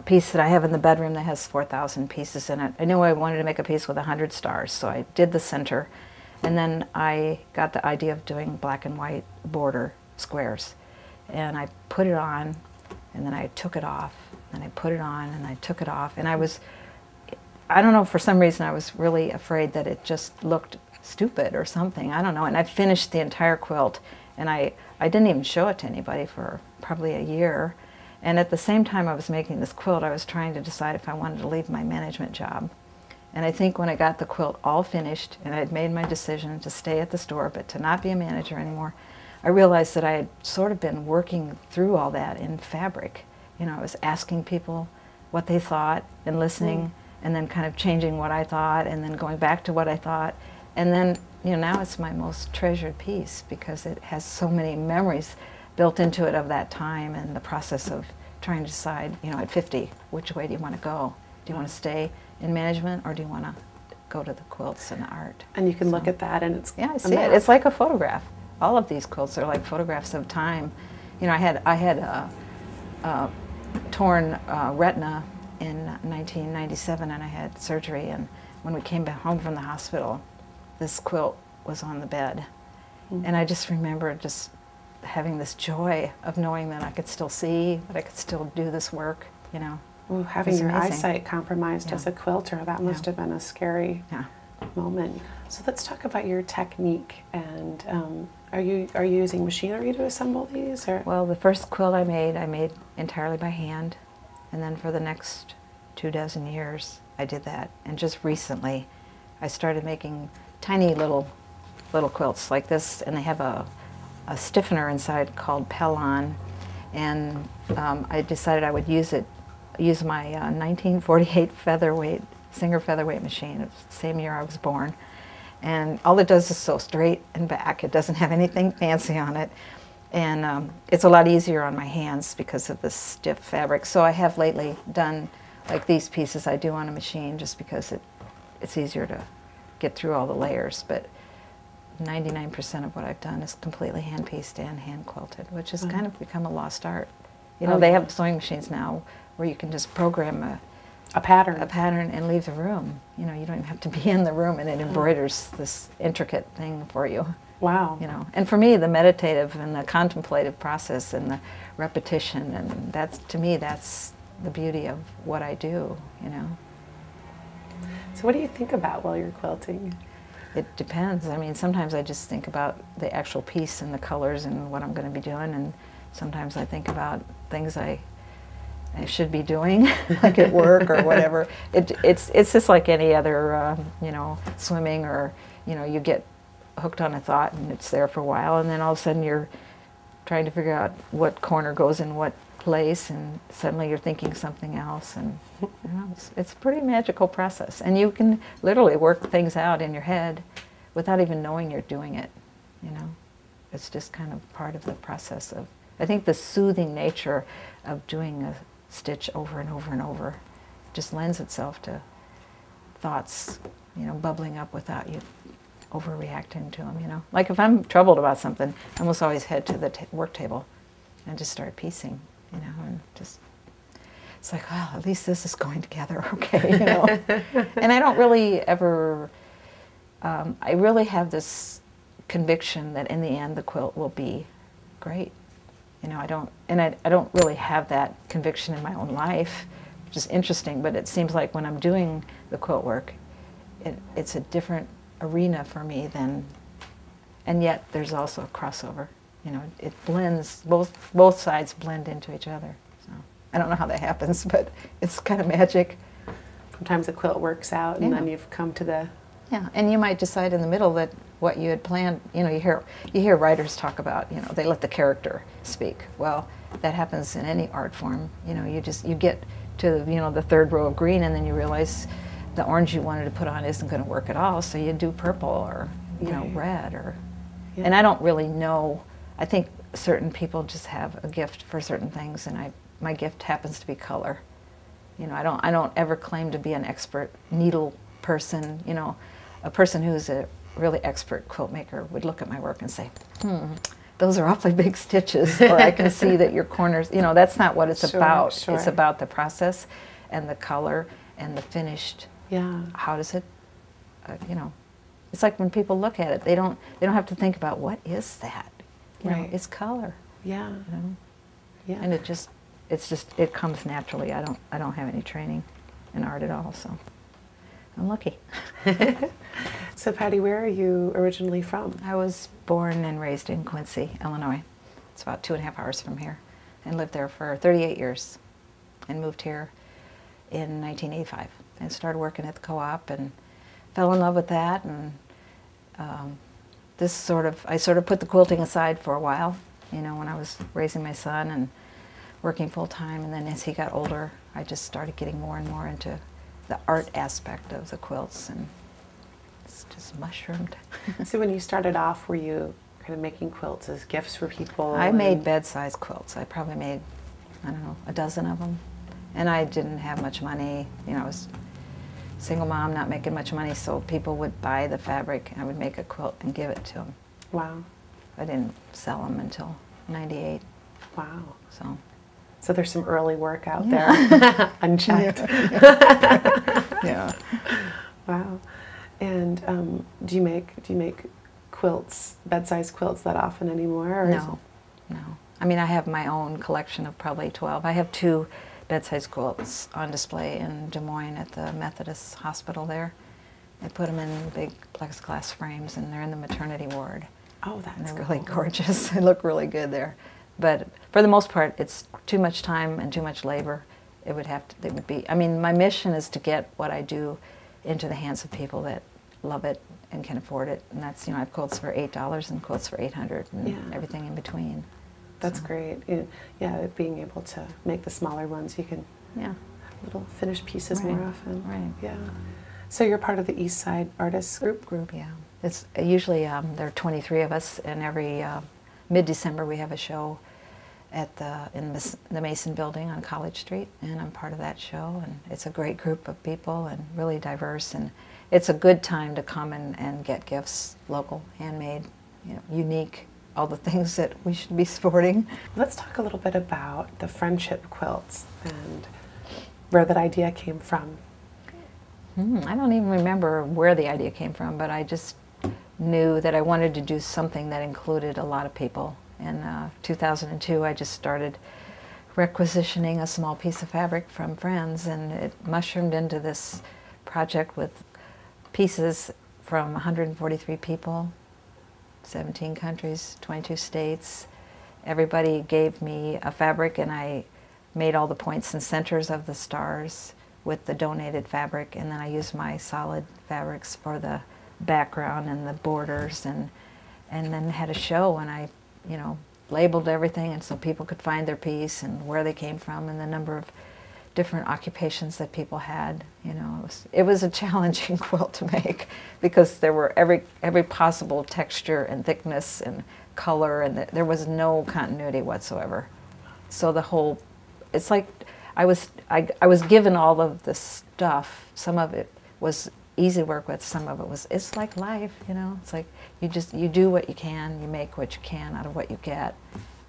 piece that I have in the bedroom that has 4,000 pieces in it. I knew I wanted to make a piece with 100 stars, so I did the center, and then I got the idea of doing black and white border squares, and I put it on, and then I took it off, and I put it on, and I took it off, and I don't know, for some reason I was really afraid that it just looked stupid or something, I don't know, and I finished the entire quilt, and I didn't even show it to anybody for probably a year. And at the same time I was making this quilt, I was trying to decide if I wanted to leave my management job. And I think when I got the quilt all finished and I had made my decision to stay at the store but to not be a manager anymore, I realized that I had sort of been working through all that in fabric. You know, I was asking people what they thought and listening, and then kind of changing what I thought and then going back to what I thought. And then, you know, now it's my most treasured piece because it has so many memories built into it of that time and the process of trying to decide, you know, at 50, which way do you want to go? Do you want to stay in management, or do you want to go to the quilts and the art? And you can look at that, and it's yeah, I see it. It's like a photograph. All of these quilts are like photographs of time. You know, I had a torn retina in 1997, and I had surgery. And when we came back home from the hospital, this quilt was on the bed, and I just remember just having this joy of knowing that I could still see, that I could still do this work, you know. Well, having your eyesight compromised as a quilter, that must have been a scary moment. So let's talk about your technique. And are you using machinery to assemble these? Or? Well, the first quilt I made entirely by hand, and then for the next 24 years I did that. And just recently I started making tiny little quilts like this, and they have a stiffener inside called Pellon, and I decided I would use my 1948 featherweight, Singer featherweight machine. It's the same year I was born, and all it does is sew straight and back. It doesn't have anything fancy on it, and it's a lot easier on my hands because of the stiff fabric. So I have lately done, like these pieces I do on a machine just because it's easier to get through all the layers, but 99% of what I've done is completely hand-pieced and hand-quilted, which has kind of become a lost art. You know, they have sewing machines now where you can just program a pattern and leave the room. You know, you don't even have to be in the room, and it embroiders this intricate thing for you. Wow. You know, and for me, the meditative and the contemplative process and the repetition, and that's, to me, that's the beauty of what I do, you know. So what do you think about while you're quilting? It depends. I mean, sometimes I just think about the actual piece and the colors and what I'm going to be doing, and sometimes I think about things I should be doing, like at work or whatever. It's just like any other, you know, swimming, or, you know, you get hooked on a thought and it's there for a while, and then all of a sudden you're trying to figure out what corner goes in what place, and suddenly you're thinking something else, and you know, it's a pretty magical process, and you can literally work things out in your head without even knowing you're doing it, you know. It's just kind of part of the process of, I think, the soothing nature of doing a stitch over and over and over just lends itself to thoughts, you know, bubbling up without you overreacting to them, you know. Like if I'm troubled about something, I almost always head to the work table and just start piecing. You know, and just, it's like, well, at least this is going together, okay, you know. And I don't really ever, I really have this conviction that in the end the quilt will be great. You know, I don't really have that conviction in my own life, which is interesting, but it seems like when I'm doing the quilt work, it's a different arena for me than, and yet there's also a crossover. You know, it blends, both sides blend into each other. So I don't know how that happens, but it's kind of magic. Sometimes the quilt works out, and then you've come to the... Yeah, and you might decide in the middle that what you had planned, you know, you hear writers talk about, you know, they let the character speak. Well, that happens in any art form. You know, you get to, you know, the third row of green, and then you realize the orange you wanted to put on isn't going to work at all, so you do purple or, you know, red or... Yeah. And I don't really know. I think certain people just have a gift for certain things, and my gift happens to be color. You know, I don't ever claim to be an expert needle person. You know, a person who's a really expert quilt maker would look at my work and say, those are awfully big stitches, or I can see that your corners, you know, that's not what it's about. Sure. It's about the process and the color and the finished. Yeah. How does it, you know, it's like when people look at it, they don't have to think about what is that. You know, it's color. Yeah. You know? Yeah. And it comes naturally. I don't have any training in art at all, so I'm lucky. So Patti, where are you originally from? I was born and raised in Quincy, Illinois. It's about 2.5 hours from here, and lived there for 38 years, and moved here in 1985, and started working at the co-op, and fell in love with that, and I sort of put the quilting aside for a while, you know, when I was raising my son and working full time, and then as he got older, I just started getting more and more into the art aspect of the quilts, and it's just mushroomed. So when you started off, were you kind of making quilts as gifts for people? I made bed-sized quilts. I probably made, I don't know, a dozen of them. And I didn't have much money. You know, I was a single mom, not making much money, so people would buy the fabric, and I would make a quilt and give it to them. Wow. I didn't sell them until '98. Wow. So there's some early work out there, unchecked. Yeah. Wow. And do you make quilts, bed-sized quilts, that often anymore? Or No. I mean, I have my own collection of probably 12. I have 2 bed-sized quilts on display in Des Moines at the Methodist Hospital there. They put them in big plexiglass frames, and they're in the maternity ward. Oh, that's and they're cool. really gorgeous. They look really good there. But for the most part, it's too much time and too much labor. I mean, my mission is to get what I do into the hands of people that love it and can afford it. And that's, you know, I have quilts for $8 and quilts for $800 and everything in between. That's great. Yeah, being able to make the smaller ones, you can little finished pieces more often. Right. Yeah. So you're part of the East Side Artists Group? Yeah. It's usually there are 23 of us, and every mid-December we have a show at in the Mason Building on College Street, and I'm part of that show, and it's a great group of people and really diverse, and it's a good time to come and get gifts, local, handmade, you know, unique, all the things that we should be sporting. Let's talk a little bit about the friendship quilts and where that idea came from. I don't even remember where the idea came from, but I just knew that I wanted to do something that included a lot of people. In 2002, I just started requisitioning a small piece of fabric from friends, and it mushroomed into this project with pieces from 143 people, 17 countries, 22 states. Everybody gave me a fabric, and I made all the points and centers of the stars with the donated fabric, and then I used my solid fabrics for the background and the borders, and then had a show, and I, you know, labeled everything, and so people could find their piece and where they came from and the number of different occupations that people had. You know, it was a challenging quilt to make because there were every possible texture and thickness and color, and there was no continuity whatsoever. So the whole, it's like I was given all of this stuff. Some of it was easy to work with, some of it was, it's like life, you know. It's like you do what you can, you make what you can out of what you get,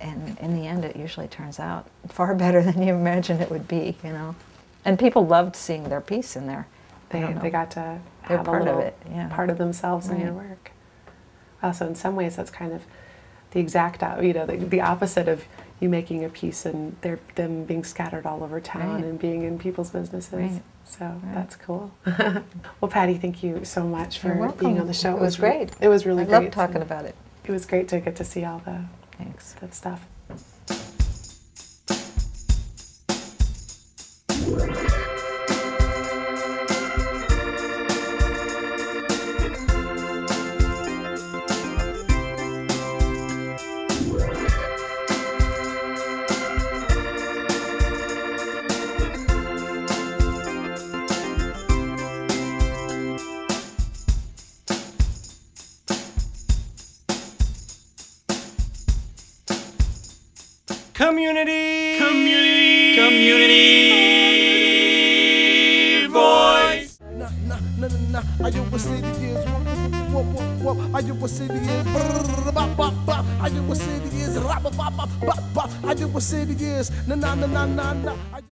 and in the end it usually turns out far better than you imagined it would be, you know. And people loved seeing their piece in there. They got to have a little part of themselves in your work. So in some ways that's kind of the exact, you know, the opposite of you making a piece and them being scattered all over town and being in people's businesses. So that's cool. Well, Patti, thank you so much for being on the show. It was great. It was really great. I loved talking about it. It was great to get to see all the that stuff. Community voice. I I get what city is. I get what city is. Na na na na na na.